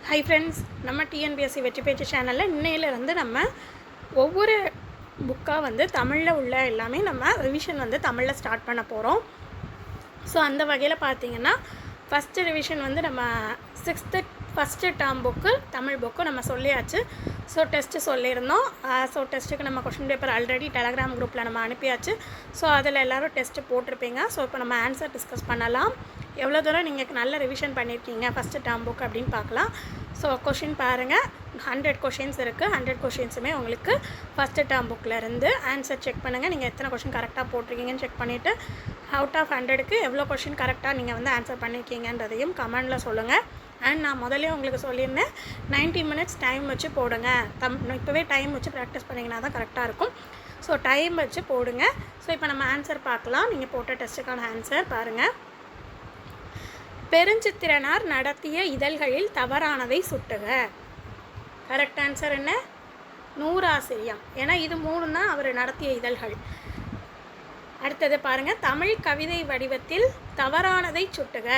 Hi friends, நம்ம TNPSC வெற்றி பேச்சு சேனலில் இன்னையிலேருந்து நம்ம ஒவ்வொரு புக்காக தமிழில் உள்ள எல்லாமே நம்ம ரிவிஷன் தமிழில் ஸ்டார்ட் பண்ண போகிறோம். ஸோ அந்த வகையில் பார்த்திங்கன்னா ஃபஸ்ட்டு ரிவிஷன் நம்ம 6th first term book Tamil book நம்ம சொல்லியாச்சு. ஸோ டெஸ்ட்டு சொல்லியிருந்தோம். ஸோ டெஸ்ட்டுக்கு நம்ம கொஷின் பேப்பர் ஆல்ரெடி டெலகிராம் குரூப்பில் நம்ம அனுப்பியாச்சு. ஸோ அதில் எல்லோரும் டெஸ்ட்டு போட்டிருப்பீங்க. ஸோ இப்போ நம்ம ஆன்சர் டிஸ்கஸ் பண்ணலாம். எவ்வளோ தூரம் நீங்கள் நல்ல ரிவிஷன் பண்ணியிருக்கீங்க ஃபஸ்ட்டு டேர்ம் புக் அப்படின்னு பார்க்கலாம். ஸோ கொஷின் பாருங்கள், 100 கொஷின்ஸ் இருக்குது. 100 கொஷின்ஸுமே உங்களுக்கு ஃபஸ்ட்டு டேர்ம் புக்கில் இருந்து ஆன்சர் செக் பண்ணுங்கள். நீங்கள் எத்தனை கொஷின் கரெக்டாக போட்டிருக்கீங்கன்னு செக் பண்ணிவிட்டு அவுட் ஆஃப் 100க்கு எவ்வளோ கொஷின் கரெக்டாக நீங்கள் ஆன்சர் பண்ணியிருக்கீங்கன்றதையும் கமெண்டில் சொல்லுங்கள். அண்ட் நான் முதலே உங்களுக்கு சொல்லியிருந்தேன் 90 மினிட்ஸ் டைம் வச்சு போடுங்க. இப்போவே டைம் வச்சு ப்ராக்டிஸ் பண்ணிங்கன்னா தான் கரெக்டாக இருக்கும். ஸோ டைம் வச்சு போடுங்க. ஸோ இப்போ நம்ம ஆன்சர் பார்க்கலாம். நீங்கள் போட்ட டெஸ்ட்டுக்கான ஆன்சர் பாருங்கள். பெருஞ்சித்திரனார் நடத்திய இதழ்களில் தவறானதை சுட்டுக. கரெக்ட் ஆன்சர் என்ன? நூறாசிரியம். ஏன்னா இது 3 தான் அவர் நடத்திய இதழ்கள். அடுத்தது பாருங்கள், தமிழ் கவிதை வடிவத்தில் தவறானதை சுட்டுக.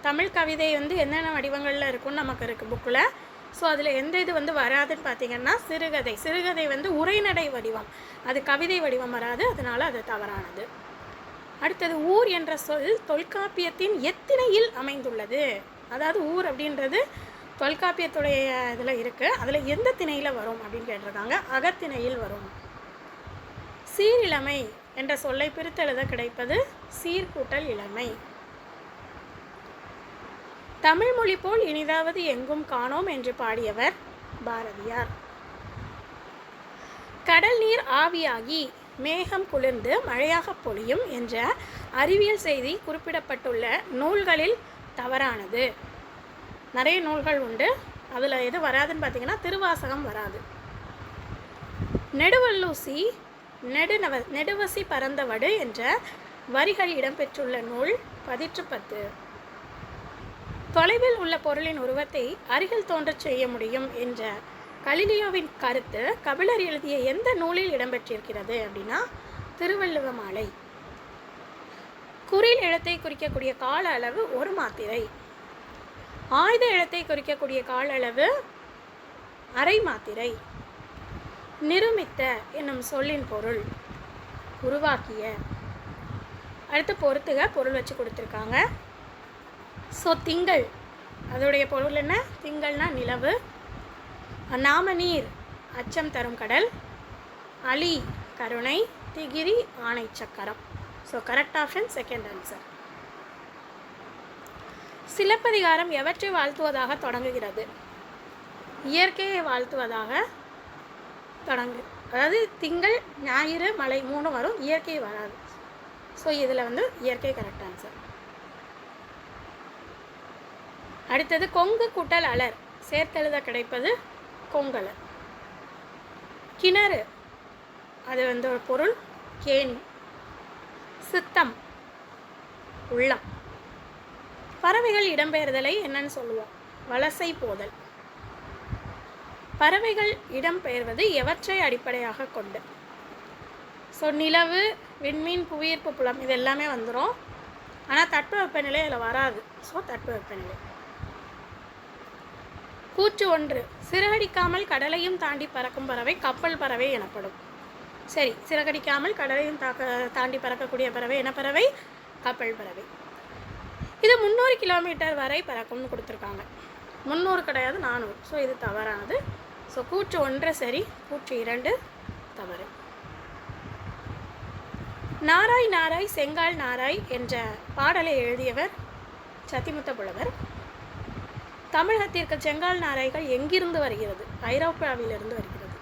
தமிழ் கவிதை என்னென்ன வடிவங்களில் இருக்குன்னு நமக்கு இருக்குது புக்கில். ஸோ அதில் எந்த இது வராதுன்னு பார்த்திங்கன்னா சிறுகதை. சிறுகதை உரைநடை வடிவம், அது கவிதை வடிவம் வராது, அதனால் அது தவறானது. அடுத்தது ஊர் என்ற சொல் தொல்காப்பியத்தின் எத்திணையில் அமைந்துள்ளது. அதாவது ஊர் அப்படின்றது தொல்காப்பியத்துடைய இதில் இருக்குது. அதில் எந்த திணையில் வரும் அப்படின்னு கேட்டிருக்காங்க. அகத்திணையில் வரும். சீரிழமை என்ற சொல்லை பிரித்தெழுத கிடைப்பது சீர்கூட்டல் இளமை. தமிழ் மொழி போல் இனிதாவது எங்கும் காணோம் என்று பாடியவர் பாரதியார். கடல் நீர் ஆவியாகி மேகம் குளிர்ந்து மழையாக பொழியும் என்ற அறிவியல் செய்தி குறிப்பிடப்பட்டுள்ள நூல்களில் தவறானது. நிறைய நூல்கள் உண்டு. அதில் எது வராதுன்னு பார்த்திங்கன்னா திருவாசகம் வராது. நெடுவல்லூசி நெடுவசி பரந்தவடு என்ற வரிகள் இடம்பெற்றுள்ள நூல் 10. தொலைவில் உள்ள பொருளின் உருவத்தை அருகில் தோன்றச் செய்ய முடியும் என்ற கலிலியோவின் கருத்து கபிலர் எழுதிய எந்த நூலில் இடம்பெற்றிருக்கிறது அப்படின்னா திருவள்ளுவ மாலை. குறில் எழுத்தை குறிக்கக்கூடிய கால அளவு 1 மாத்திரை. ஆயுத எழுத்தை குறிக்கக்கூடிய கால அளவு அரை மாத்திரை. நிருமித்த என்னும் சொல்லின் பொருள் உருவாக்கிய. அடுத்து பொறுத்துக, பொருள் வச்சு கொடுத்துருக்காங்க. ஸோ திங்கள், அதோடைய பொருள் என்ன? திங்கள்னா நிலவு. நாமநீர் அச்சம் தரும் கடல். அலி கருணை. திகிரி ஆணை சக்கரம். So correct option second answer. Silappatikaram எவற்றை வாழ்த்துவதாக தொடங்குகிறது? இயற்கையை வாழ்த்துவதாக தொடங்கு. அதாவது திங்கள், ஞாயிறு, மலை 3 வரும், இயற்கை வராது. ஸோ இதில் இயற்கை கரெக்ட் ஆன்சர். அடுத்தது கொங்கு கூட்டல் அலர் சேர்த்தெழுத கிடைப்பது கொங்கலர். கிணறு, அது ஒரு பொருள் கேணி. சித்தம் உள்ளம். பறவைகள் இடம்பெயர்தலை என்னன்னு சொல்லுவோம்? வலசை போதல். பறவைகள் இடம்பெயர்வது எவற்றை அடிப்படையாக கொண்டு? ஸோ நிலவு, விண்மீன், புவியீர்ப்பு புலம் இது எல்லாமே வந்துடும். ஆனால் தட்பவெப்பநிலை அதில் வராது. ஸோ தட்பவெப்பநிலை. கூற்று 1, சிறகடிக்காமல் கடலையும் தாண்டி பறக்கும் பறவை கப்பல் பறவை எனப்படும். சரி, சிறகடிக்காமல் கடலையும் தாண்டி பறக்கக்கூடிய பறவை என்ன பறவை? கப்பல் பறவை. இது 300 கிலோமீட்டர் வரை பறக்கும்னு கொடுத்துருக்காங்க. 300 கிடையாது, 400. ஸோ இது தவறானது. ஸோ கூற்று 1 சரி, கூற்று 2 தவறு. நாராய் நாராய் செங்கால் நாராய் என்ற பாடலை எழுதியவர் சத்திமுத்த புலவர். தமிழகத்திற்கு செங்கால் நாரைகள் எங்கிருந்து வருகிறது? ஐரோப்பாவிலிருந்து வருகிறது.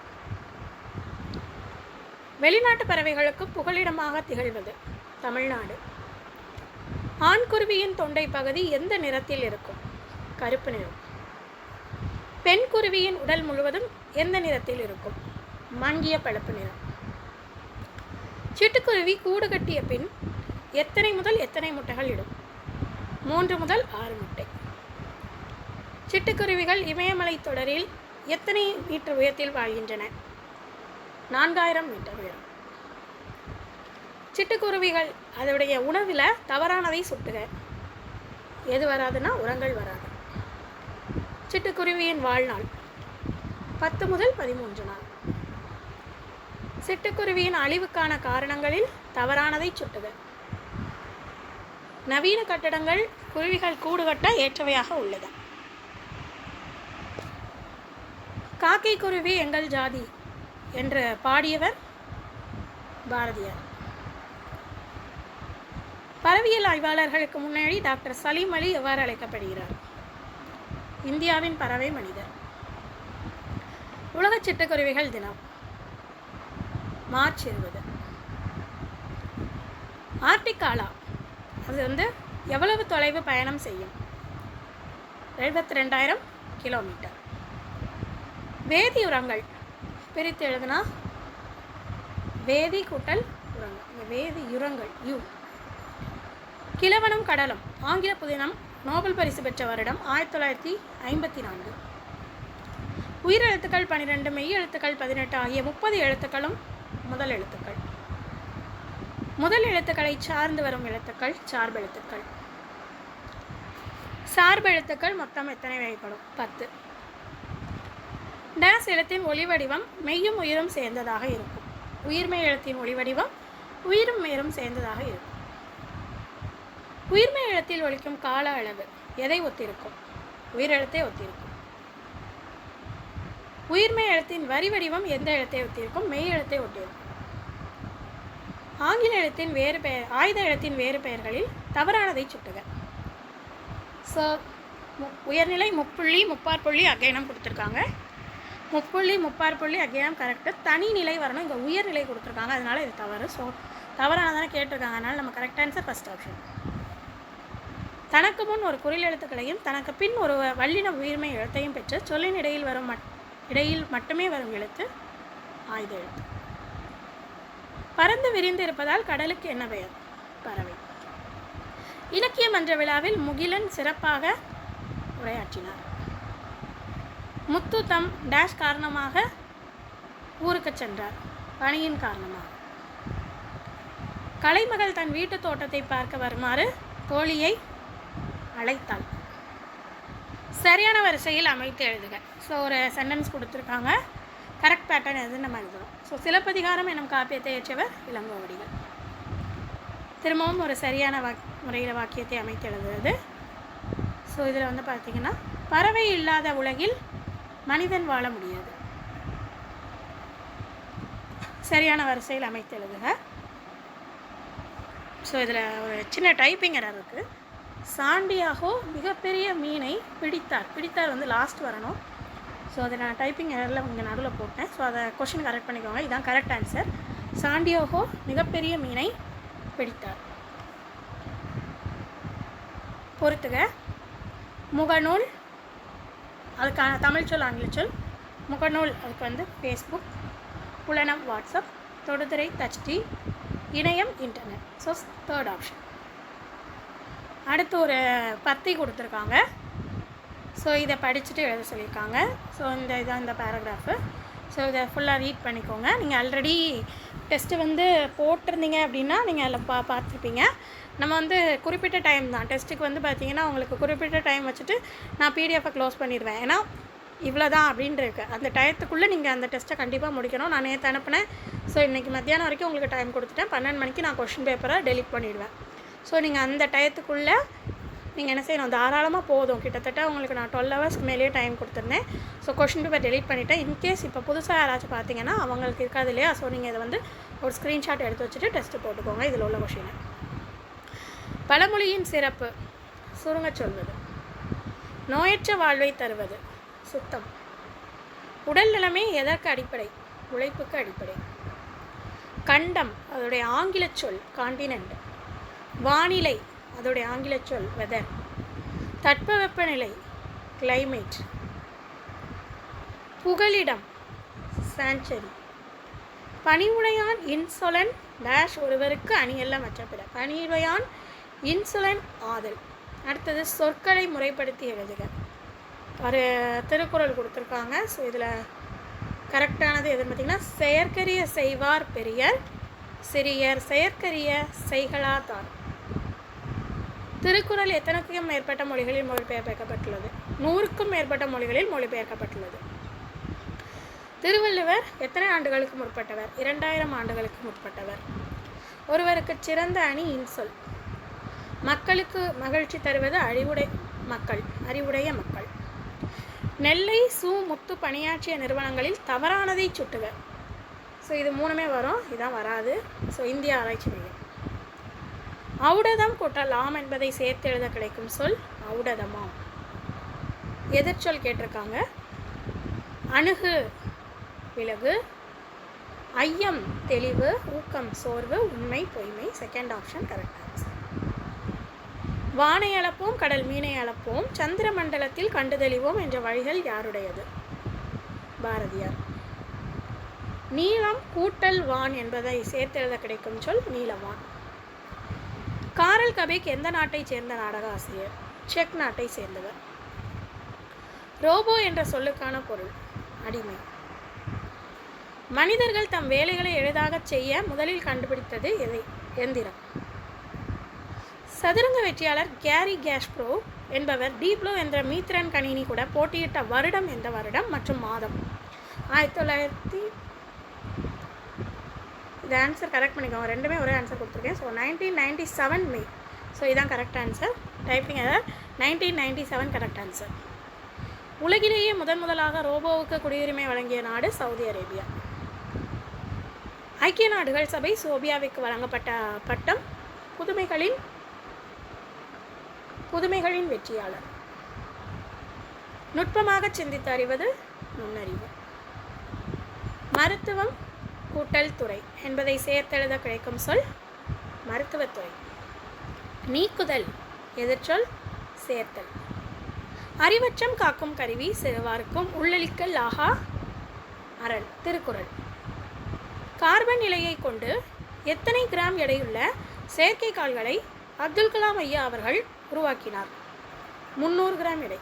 வெளிநாட்டு பறவைகளுக்கு புகலிடமாக திகழ்வது தமிழ்நாடு. ஆண்குருவியின் தொண்டை பகுதி எந்த நிறத்தில் இருக்கும்? கருப்பு நிறம். பெண் குருவியின் உடல் முழுவதும் எந்த நிறத்தில் இருக்கும்? மங்கிய பழுப்பு நிறம். சிட்டுக்குருவி கூடு கட்டிய பின் எத்தனை முதல் எத்தனை முட்டைகள் இடும்? 3 முதல் 6 முட்டை. சிட்டுக்குருவிகள் இமயமலை தொடரில் எத்தனை மீட்டர் உயரத்தில் வாழ்கின்றன? 4000 மீட்டர் உயரம். சிட்டுக்குருவிகள் அதோடைய உணவில் தவறானதை சுட்டுக. எது வராதுன்னா உரங்கள் வராது. சிட்டுக்குருவியின் வாழ்நாள் 10 முதல் 13 நாள். சிட்டுக்குருவியின் அழிவுக்கான காரணங்களில் தவறானதை சுட்டுக. நவீன கட்டடங்கள் குருவிகள் கூடு கட்ட ஏற்றவையாக உள்ளது. காக்கை குருவி எங்கள் ஜாதி என்று பாடியவர் பாரதியார். பறவையியல் ஆய்வாளர்களுக்கு முன்னாடி டாக்டர் சலீம் அலி எவ்வாறு அழைக்கப்படுகிறார்? இந்தியாவின் பறவை மனிதர். உலக சிட்டுக்குருவிகள் தினம் மார்ச் 20. ஆர்டிக் ஆலா அது எவ்வளவு தொலைவு பயணம் செய்யும்? 72,000 கிலோமீட்டர். வேதி உரங்கள் பிரித்து எழுதுனா வேதி கூட்டல் உரங்கள், வேதி உரங்கள் யூ. கிழவனும் கடலும் ஆங்கில புதினம் நோபல் பரிசு பெற்ற வருடம் 1954. உயிரெழுத்துக்கள் 12, மெய் எழுத்துக்கள் 18 ஆகிய 30 எழுத்துக்களும் முதல் எழுத்துக்கள். முதல் எழுத்துக்களை சார்ந்து வரும் எழுத்துக்கள் சார்பெழுத்துக்கள். சார்பெழுத்துக்கள் மொத்தம் எத்தனை வகைப்படும்? 10. டேஸ் எழுத்தின் ஒளி வடிவம் மெய்யும் உயிரும் சேர்ந்ததாக இருக்கும். உயிர்மெய் எழுத்தின் ஒளி வடிவம் உயிரும் மெய்யும் சேர்ந்ததாக இருக்கும். உயிர்மெய் எழுத்தில் ஒலிக்கும் கால அளவு எதை ஒத்திருக்கும்? உயிரெழுத்தை ஒத்திருக்கும். உயிர்மெய் எழுத்தின் வரி வடிவம் எந்த எழுத்தை ஒத்திருக்கும்? மெய் எழுத்தை ஒட்டியிருக்கும். ஆங்கில எழுத்தின் வேறு பெயர் ஆயுத எழுத்தின் வேறு பெயர்களில் தவறானதை சுட்டுக. ஸோ உயர்நிலை முப்புள்ளி முப்பாற்புள்ளி அகைனம் கொடுத்துருக்காங்க. முப்புள்ளி முப்பாற்புள்ளி அகைனம் கரெக்டு. தனி நிலை வரணும், இங்கே உயர்நிலை கொடுத்துருக்காங்க, அதனால் இது தவறு. ஸோ தவறானதானே கேட்டிருக்காங்க, அதனால் நம்ம கரெக்ட் ஆன்சர் ஃபஸ்ட் ஆப்ஷன். தனக்கு முன் ஒரு குறில் எழுத்துக்களையும் தனக்கு பின் ஒரு வல்லின உயிர்மை எழுத்தையும் பெற்று சொல்லின் இடையில் மட்டுமே வரும் எழுத்து ஆயுத எழுத்து. பறந்து விரிந்து இருப்பதால் கடலுக்கு என்ன பெயர்? பறவை. இலக்கிய மன்ற விழாவில் முகிலன் சிறப்பாக உரையாற்றினார். முத்து தம் டேஷ் காரணமாக ஊருக்கு சென்றார். பணியின் காரணமாக. கலைமகள் தன் வீட்டு தோட்டத்தை பார்க்க வருமாறு தோழியை அழைத்தாள். சரியான வரிசையில் அமைத்து எழுதுக. ஸோ ஒரு சென்டென்ஸ் கொடுத்துருக்காங்க, கரெக்ட் பேட்டர்ன் எதுன்னு நம்ம எழுதுகிறோம். ஸோ சிலப்பதிகாரம் எனும் காப்பியத்தை இயற்றியவர் இளங்கோவடிகள். திரும்பவும் ஒரு சரியான முறையில் வாக்கியத்தை அமைத்து எழுதுவது. ஸோ இதில் பார்த்திங்கன்னா பறவை இல்லாத உலகில் மனிதன் வாழ முடியாது. சரியான வரிசையில் அமைத்து எழுதுக. ஸோ இதில் ஒரு சின்ன டைப்பிங் எரர் இருக்குது. சாண்டியாகோ மிகப்பெரிய மீனை பிடித்தார். பிடித்தார் லாஸ்ட் வரணும். ஸோ அதை நான் டைப்பிங் எரரில் இங்கே நடுவில் போட்டேன். ஸோ அதை கொஷின் கரெக்ட் பண்ணிக்கோங்க. இதுதான் கரெக்ட் ஆன்சர். சாண்டியாகோ மிகப்பெரிய மீனை பிடித்தார். பொறுத்துக. முகநூல் அதுக்கான தமிழ் சொல் ஆங்கில சொல். முகநூல் அதுக்கு ஃபேஸ்புக், புலனம் வாட்ஸ்அப், தொடுதிரை டச்டி, இணையம் இன்டர்நெட். So third option. அடுத்து ஒரு பத்தி கொடுத்துருக்காங்க. ஸோ இதை படிச்சுட்டு எழுத சொல்லியிருக்காங்க. ஸோ இதான் இந்த பேராகிராஃபு. ஸோ இதை ஃபுல்லாக ரீட் பண்ணிக்கோங்க. நீங்கள் ஆல்ரெடி டெஸ்ட்டு போட்டிருந்தீங்க அப்படின்னா நீங்கள் அதில் பார்த்துருப்பீங்க. நம்ம குறிப்பிட்ட டைம் தான் டெஸ்ட்டுக்கு பார்த்தீங்கன்னா உங்களுக்கு குறிப்பிட்ட டைம் வச்சுட்டு நான் பிடிஎஃபை க்ளோஸ் பண்ணிடுவேன். ஏன்னா இவ்வளோ தான் அப்படின்ட்டு இருக்குது. அந்த டயத்துக்குள்ளே நீங்கள் அந்த டெஸ்ட்டை கண்டிப்பாக முடிக்கணும். நான் நேற்று அனுப்பினேன். ஸோ இன்றைக்கி மத்தியானம் வரைக்கும் உங்களுக்கு டைம் கொடுத்துட்டேன். 12 மணிக்கு நான் கொஷின் பேப்பரை டெலிட் பண்ணிவிடுவேன். ஸோ நீங்கள் அந்த டயத்துக்குள்ளே நீங்கள் என்ன செய்யணும்? தாராளமாக போதும். கிட்டத்தட்ட உங்களுக்கு நான் 12 ஹவர்ஸ்க்கு மேலேயே டைம் கொடுத்துருந்தேன். ஸோ கொஷின் பேப்பர் டெலிட் பண்ணிவிட்டேன். இன்கேஸ் இப்போ புதுசாக யாராச்சும் பார்த்தீங்கன்னா அவங்களுக்கு இருக்காது இல்லையா? ஸோ நீங்கள் இதை ஒரு ஸ்க்ரீன்ஷாட் எடுத்து வச்சுட்டு டெஸ்ட்டு போட்டுக்கோங்க. இதில் உள்ள கொஷினை. பழமொழியின் சிறப்பு சுருங்க சொல்வது. நோயற்ற வாழ்வை தருவது சுத்தம். உடல் நிலைமை எதற்கு அடிப்படை? உழைப்புக்கு அடிப்படை. கண்டம் அதோடைய ஆங்கில சொல் காண்டினென்ட். வானிலை அதோடைய ஆங்கில சொல் வெதர். தட்பவெப்பநிலை கிளைமேட். புகலிடம் சான்ச்சரி. பணிவுடையான் இன்சொலன் டேஷ் ஒருவருக்கு அணியல்ல மற்ற பிற. பணிவுடையான் இன்சொலன் ஆதல். அடுத்தது சொற்களை முறைப்படுத்தி எழுதுக. ஒரு திருக்குறள் கொடுத்துருக்காங்க. ஸோ இதில் கரெக்டானது எதுன்னு பார்த்திங்கன்னா செயற்கரிய செய்வார் பெரியர் சிறியர் செயற்கரிய செய்களாதார். திருக்குறள் எத்தனைக்கும் மேற்பட்ட மொழிகளில் மொழிபெயர்க்கப்பட்டுள்ளது? 100க்கும் மேற்பட்ட மொழிகளில் மொழிபெயர்க்கப்பட்டுள்ளது. திருவள்ளுவர் எத்தனை ஆண்டுகளுக்கு முற்பட்டவர்? 2000 ஆண்டுகளுக்கு முற்பட்டவர். ஒருவருக்கு சிறந்த அணி இன்சொல். மக்களுக்கு மகிழ்ச்சி தருவது அறிவுடைய மக்கள். நெல்லை சு. முத்து பணியாற்றிய நிறுவனங்களில் தவறானதை சுட்டுக. ஸோ இது 3மே வரும், இதான் வராது. ஸோ இந்திய ஆராய்ச்சி மையம். ஔடதம் கூட்டல் ஆம் என்பதை சேர்த்து எழுத கிடைக்கும் சொல் ஔடதமாம். எதிர்ச்சொல் கேட்டிருக்காங்க. அணுகு விலகு, ஐயம் தெளிவு, ஊக்கம் சோர்வு, உண்மை பொய்மை. Second option correct answer. வானை அளப்போம் கடல் மீனை அளப்போம் சந்திர மண்டலத்தில் கண்டு தெளிவோம் என்ற வழிகள் யாருடையது? பாரதியார். நீளம் கூட்டல் வான் என்பதை சேர்த்து எழுத கிடைக்கும் சொல் நீலவான். காரல் கபேக் எந்த நாட்டைச் சேர்ந்த நாடக ஆசிரியர்? செக் நாட்டை சேர்ந்தவர். ரோபோ என்ற சொல்லுக்கான பொருள் அடிமை. மனிதர்கள் தம் வேலைகளை எளிதாக செய்ய முதலில் கண்டுபிடித்தது எதை? எந்திரம். சதுரங்க வெற்றியாளர் கேரி காஸ்பரோவ் என்பவர் டீப்ளோ என்ற மீத்திரன் கணினி கூட போட்டியிட்ட வருடம் எந்த வருடம் மற்றும் மாதம்? 1900. இது ஆன்சர் கரெக்ட் பண்ணிக்கோங்க, ரெண்டுமே ஒரே ஆன்சர் கொடுத்துருக்கேன். ஸோ 1997 மே. ஸோ இதுதான் correct answer. Typing error. 1997 correct answer. உலகிலேயே முதலாக ரோபோவுக்கு குடியுரிமை வழங்கிய நாடு சவுதி அரேபியா. ஐக்கிய நாடுகள் சபை சோபியாவிற்கு வழங்கப்பட்ட பட்டம் புதுமைகளின் வெற்றியாளர். நுட்பமாக சிந்தித்து அறிவது நுண்ணறிவு. மருத்துவம் கூட்டல் துறை என்பதை சேர்த்தெழுத கிடைக்கும் சொல் மருத்துவத்துறை. நீக்குதல் எதிர்ச்சொல் சேர்த்தல். அறிவச்சம் காக்கும் கருவி சிறுவாருக்கும் உள்ளளிக்கல் ஆகா அரண். திருக்குறள். கார்பன் நிலையை கொண்டு எத்தனை கிராம் எடையுள்ள செயற்கைக்கால்களை அப்துல் கலாம் ஐயா அவர்கள் உருவாக்கினார்? 300 கிராம் எடை.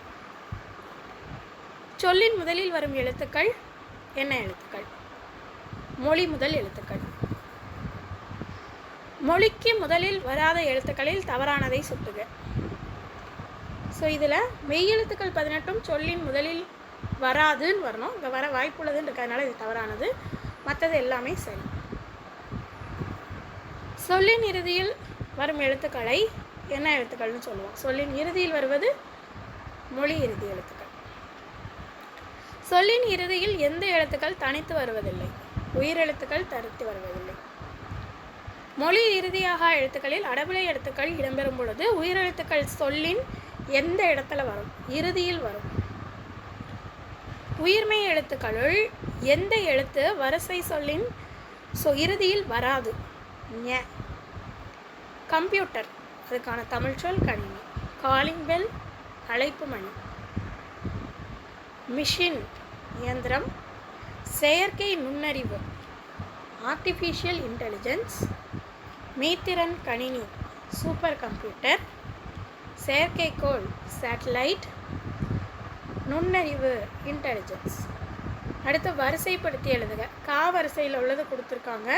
சொல்லின் முதலில் வரும் எழுத்துக்கள் என்ன எழுத்துக்கள்? மொழி முதல் எழுத்துக்கள். மொழிக்கு முதலில் வராத எழுத்துக்களில் தவறானதை சுட்டுக. ஸோ இதில் மெய் எழுத்துக்கள் 18 சொல்லின் முதலில் வராதுன்னு வரணும். இங்கே வர வாய்ப்புள்ளதுன்னு இருக்கிறதுனால இது தவறானது. மற்றது எல்லாமே சரி. சொல்லின் இறுதியில் வரும் எழுத்துக்களை என்ன எழுத்துக்கள்னு சொல்லுவோம்? சொல்லின் இறுதியில் வருவது மொழி இறுதி எழுத்துக்கள். சொல்லின் இறுதியில் எந்த எழுத்துக்கள் தனித்து வருவதில்லை? உயிரெழுத்துக்கள் தனித்து வருவதில்லை. மொழி இறுதியாக எழுத்துக்களில் அடபிலை எழுத்துக்கள் இடம்பெறும் பொழுது உயிரெழுத்துக்கள் சொல்லின் எந்த இடத்துல வரும்? இறுதியில் வரும். உயிர்மெய் எழுத்துக்களுள் எந்த எழுத்து வரிசை சொல்லின் இறுதியில் வராது? கம்ப்யூட்டர், அதுக்கான தமிழ் சொல் கணினி. காலிங் பெல், அழைப்பு மணி. மிஷின், இயந்திரம். செயற்கை நுண்ணறிவு, ஆர்டிஃபிஷியல் இன்டெலிஜென்ஸ். மீத்திறன் கணினி, சூப்பர் கம்ப்யூட்டர். செயற்கைக்கோள், சேட்டலைட். நுண்ணறிவு, இன்டெலிஜென்ஸ். அடுத்து வரிசைப்படுத்தி எழுதுக. கா வரிசையில் உள்ளது கொடுத்துருக்காங்க.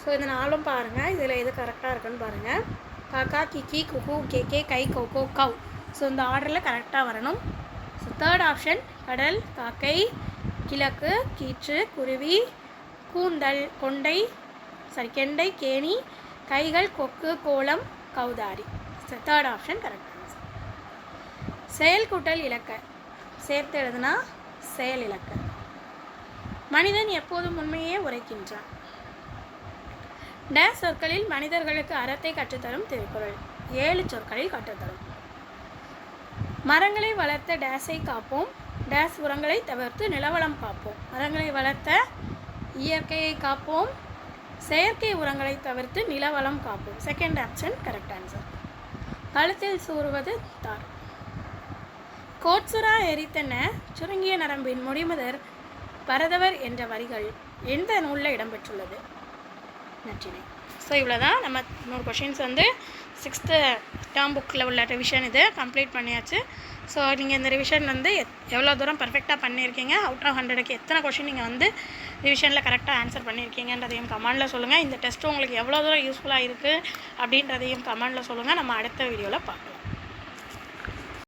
ஸோ இது நாளும் பாருங்கள், இதில் எது கரெக்டாக இருக்குன்னு பாருங்கள். காக்கா, கிக்கி, குகு, கேகே, கை, கொக்கோ, கவ். ஸோ இந்த ஆர்டரில் கரெக்டாக வரணும். ஸோ தேர்ட் ஆப்ஷன் கடல், காக்கை, கிழக்கு, கீற்று, குருவி, கூந்தல், கெண்டை, கேணி, கைகள், கொக்கு, கோலம், கௌதாரி. So third option correct answer. செயல் கூட்டல் இலக்க சேர்த்து எழுதுனா செயல் இலக்க. மனிதன் எப்போதும் உண்மையே உரைக்கின்றான். டேஸ் சொற்களில் மனிதர்களுக்கு அறத்தை கற்றுத்தரும் திருக்குறள். 7 சொற்களில் கற்றுத்தரும். மரங்களை வளர்த்த டேஸை காப்போம், டேஸ் உரங்களை தவிர்த்து நிலவளம் காப்போம். மரங்களை வளர்த்த இயற்கையை காப்போம், செயற்கை உரங்களை தவிர்த்து நிலவளம் காப்போம். Second option correct answer. கழுத்தில் சூறுவது தார். கோட்சுரா எரித்தன சுருங்கிய நரம்பின் முடிமுதர் பரதவர் என்ற வரிகள் எந்த நூலில் இடம்பெற்றுள்ளது? நற்றிணை. ஸோ இவ்வளோ தான் நம்ம 100 கொஷின்ஸ் வந்து 6th டேர்ம் புக்கில் உள்ள ரிவிஷன் இது கம்ப்ளீட் பண்ணியாச்சு. ஸோ நீங்கள் இந்த ரிவிஷன் வந்து எவ்வளோ தூரம் பர்ஃபெக்டாக பண்ணியிருக்கீங்க, அவுட் ஆஃப் 100க்கு எத்தனை கொஷின் நீங்கள் வந்து ரிவிஷனில் கரெக்டாக ஆன்சர் பண்ணியிருக்கீங்கன்றதையும் கமெண்டில் சொல்லுங்கள். இந்த டெஸ்ட்டு உங்களுக்கு எவ்வளோ தூரம் யூஸ்ஃபுல்லாக இருக்குது அப்படின்றதையும் கமெண்டில் சொல்லுங்கள். நம்ம அடுத்த வீடியோவில் பார்க்கலாம்.